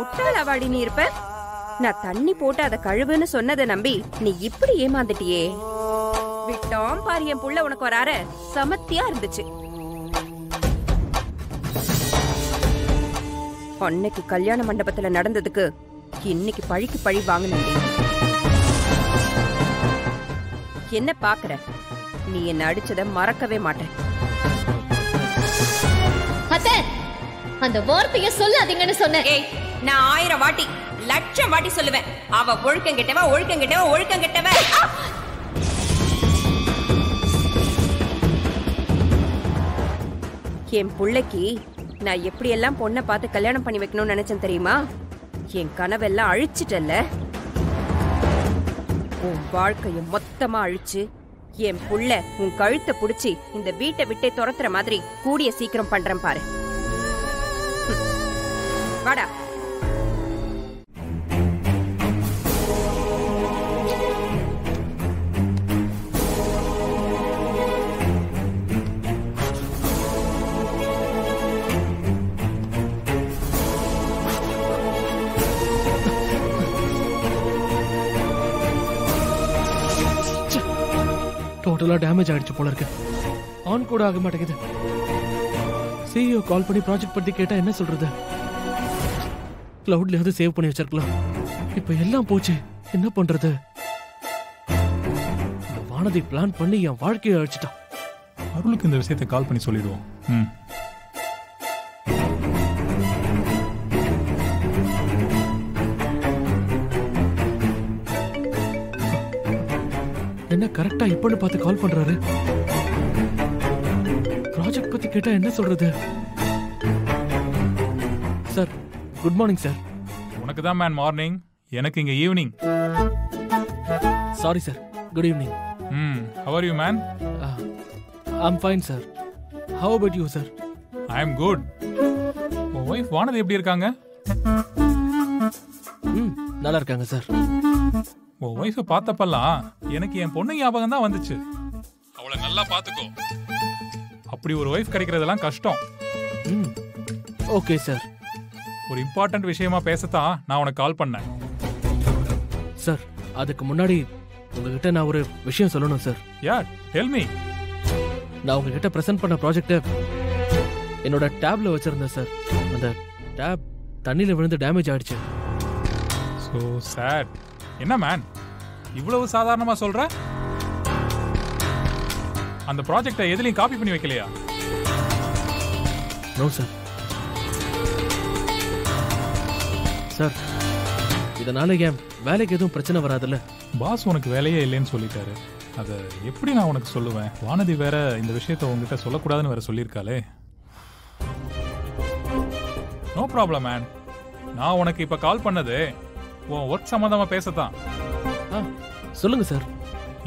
முட்டாளாவாடி நீ இருப்ப. நான் தண்ணி போட்டு அத கழுவுன்னு சொன்னதை நம்பி நீ இப்படி ஏமாந்துட்டியே. விட்டோம் பாரு என் புள்ள உனக்கு வராற சமத்தியா இருந்துச்சு. அன்னைக்கு கல்யாண மண்டபத்துல நடந்ததுக்கு இன்னைக்கு பழிக்கு பழி வாங்கினே. என்ன பாக்குற? நீ என்ன அடிச்சத மறக்கவே மாட்டேன். அந்த வார்த்தைய சொல்லாதீங்கன்னு சொன்னேன். நான் 1000 வாட்டி 1,00,000 வாட்டி சொல்லுவேன். அவ ஒழுக்கம் கெட்டவ, ஒழுக்கம் கெட்டவ, ஒழுக்கம் கெட்டவ. என் புள்ளைக்கு நான் எப்படி எல்லாம் பொண்ணை பார்த்து கல்யாணம் பண்ணி வைக்கணும்னு நினைச்சேன் தெரியுமா? என் கனவெல்லாம் அழிச்சிட்டல்ல. உன் வாழ்க்கைய மொத்தமா அழிச்சு என் புள்ள உன் கழுத்தை புடிச்சு இந்த வீட்டை விட்டே துரத்துற மாதிரி கூடிய சீக்கிரம் பண்றேன் பாரு. வாடா. டோட்டலா டேமேஜ் ஆயிடுச்சு போல இருக்கு. ஆன் கூட ஆக மாட்டேங்குது. சிஇஓ கால் பண்ணி ப்ராஜெக்ட் பத்தி கேட்டா என்ன சொல்றது? கிளவுட்லயாவது சேவ் பண்ணி வச்சிருக்கலாம். இப்ப எல்லாம் போச்சு, என்ன பண்றது? வானதி பிளான் பண்ணி என் வாழ்க்கையை அழிச்சிட்டா. அருளுக்கு இந்த விஷயத்தை கால் பண்ணி சொல்லிடுவோம். என்ன கரெக்டா இப்பன்னு பார்த்து கால் பண்றாரு? ப்ராஜெக்ட் பத்தி கேட்டா என்ன சொல்றது? Sir good morning sir. உனக்கு தான் மேன் மார்னிங், எனக்கு இங்க evening. Sorry sir, good evening. how are you man? I'm fine sir. How about you sir? I am good. உன் வைஃப் வானதி எப்படி இருக்காங்க? நல்லா இருக்காங்க சார். உன் வைஃபை பார்த்தப்பெல்லாம் எனக்கு என் பொண்ணு ஞாபகம் தான் வந்துச்சு. அவளை நல்லா பார்த்துக்கோ. அப்படி ஒரு வைஃப் கிடைக்கிறதெல்லாம் கஷ்டம். Okay sir. ஒரு இம்பார்ட்டன்ட் விஷயமா பேசத்தான் நான் உனக்கு கால் பண்ணேன். சார் அதுக்கு முன்னாடி உங்ககிட்ட நான் ஒரு விஷயம் சொல்லணும் சார். யா டெல் மீ. நான் உங்ககிட்ட பிரசன்ட் பண்ண ப்ராஜெக்ட என்னோட டேப்ல வச்சிருந்தேன் சார். அந்த டேப் தண்ணியில விழுந்து டேமேஜ் ஆயிடுச்சு. So sad. என்ன மேன் இவ்வளவு சாதாரணமா சொல்ற? அந்த ப்ராஜெக்ட்டை எதுலயும் காப்பி பண்ணி வைக்கலையா? No sir. சார் இதனால என் வேலைக்கு எதுவும் பிரச்சனை வராதுல்ல? பாஸ் உனக்கு வேலையே இல்லைன்னு சொல்லிட்டாரு. அதை எப்படி நான் உனக்கு சொல்லுவேன்? வானதி வேற இந்த விஷயத்த உங்ககிட்ட சொல்லக்கூடாதுன்னு வேற சொல்லியிருக்காளே. No problem man. நான் உனக்கு இப்ப கால் பண்ணது உன் ஒர்க் சம்பந்தமா பேசத்தான். சொல்லுங்க சார்.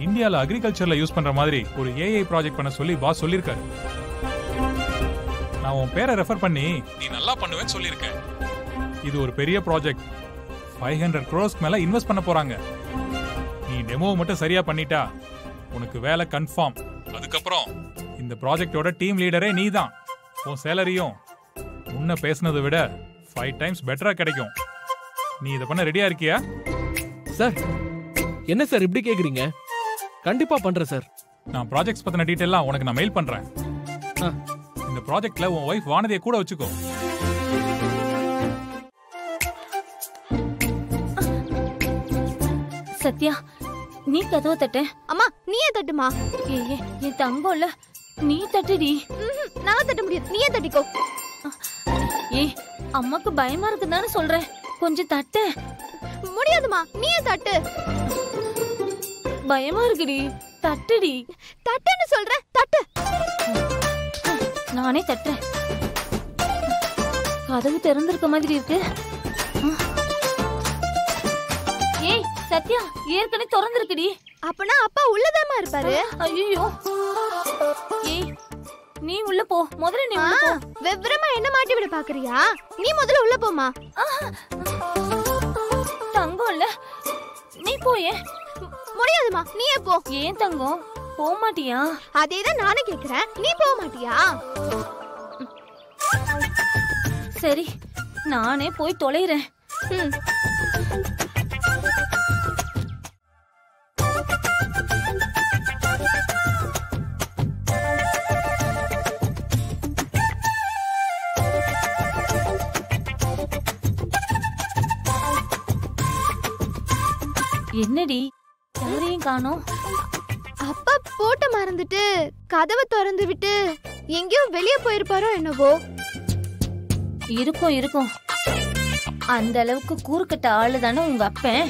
இந்தியால அக்ரிகல்ச்சர்ல யூஸ் பண்ற மாதிரி ஒரு ஏஐ ப்ராஜெக்ட் பண்ண சொல்லி பாஸ் சொல்லியிருக்காரு. நான் உன் பேரை ரெஃபர் பண்ணி நீ நல்லா பண்ணுவேன்னு சொல்லியிருக்கேன். இது ஒரு பெரிய ப்ராஜெக்ட். 500 crores மேல இன்வெஸ்ட் பண்ண போறாங்க. நீ டெமோ மட்டும் சரியா பண்ணிட்டா உனக்கு வேலை கன்ஃபார்ம். அதுக்கப்புறம் இந்த ப்ராஜெக்டோட டீம் லீடரே நீ தான். உன் சேலரியும் முன்ன பேசினதை விட 5 times பெட்டரா கிடைக்கும். நீ இதை பண்ண ரெடியா இருக்கியா? சார் என்ன சார் இப்படி கேக்குறீங்க? கண்டிப்பா பண்றேன் சார். நான் ப்ராஜெக்ட்ஸ் பத்தின டீடைல்லாம் உனக்கு நான் மெயில் பண்றேன். இந்த ப்ராஜெக்ட்ல உன் வைஃப் வானதியை கூட வச்சுக்கோ. சத்யா நீ கதவை தட்ட. அம்மா நீயே தட்டுமா. என் தங்கம்ல நீ தட்டுடி. நான் தட்ட முடியாது, நீயே தட்டிக்கோ. அம்மாக்கு பயமா இருக்குதான்னு சொல்றேன், கொஞ்சம் தட்டு. முடியாதுமா, நீயே தட்டு. பயமா இருக்குடி, தட்டுடி. தட்டுன்னு சொல்ற, தட்டு. நானே தட்டுறேன். கதவு திறந்திருக்க மாதிரி இருக்கு. ஏய் சத்யா, ஏற்கனவே திறந்திருக்குடி. அப்பனா அப்பா உள்ளதாமா இருப்பாரு. ஐயோ ஏய் நீ உள்ள போ. முதல்ல நீ உள்ள போ. வெவ்ரமா என்ன மாட்டி விட பாக்குறியா? நீ முதல்ல உள்ள போமா. தங்கம் இல்ல, நீ போயே. முடியாதுமா, நீயே போ. ஏன் தங்கம் போக மாட்டியா? அதேதான் நானே கேக்குறேன், நீ போக மாட்டியா? சரி நானே போய் தொலைறேன். என்னடி யாரையும் காணோம்? அப்பா போட்ட மறந்துட்டு கதவை திறந்து விட்டு எங்கேயோ வெளியே போயிருப்பாரோ என்னவோ. இருக்கும் இருக்கும். அந்த அளவுக்கு கூறுக்கட்ட ஆளு தானே உங்க அப்பன்.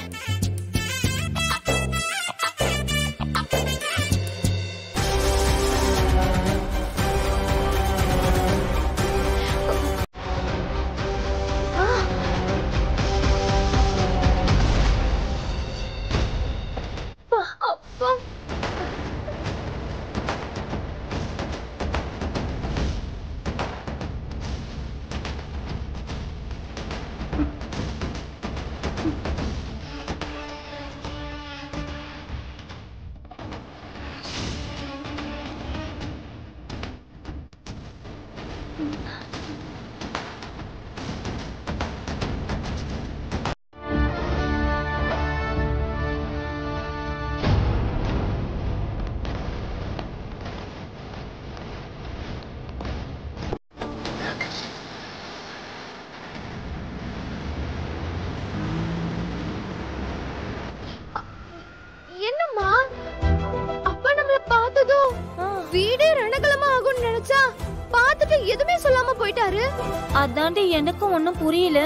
என்னம்மா அப்பா நம்மள பார்த்ததும் வீடே ரணகலமா ஆகும்னு நினைச்சா பார்த்துட்டு எதுவுமே சொல்லாம போயிட்டாரு. அதாண்டி எனக்கும் ஒண்ணும் புரியல.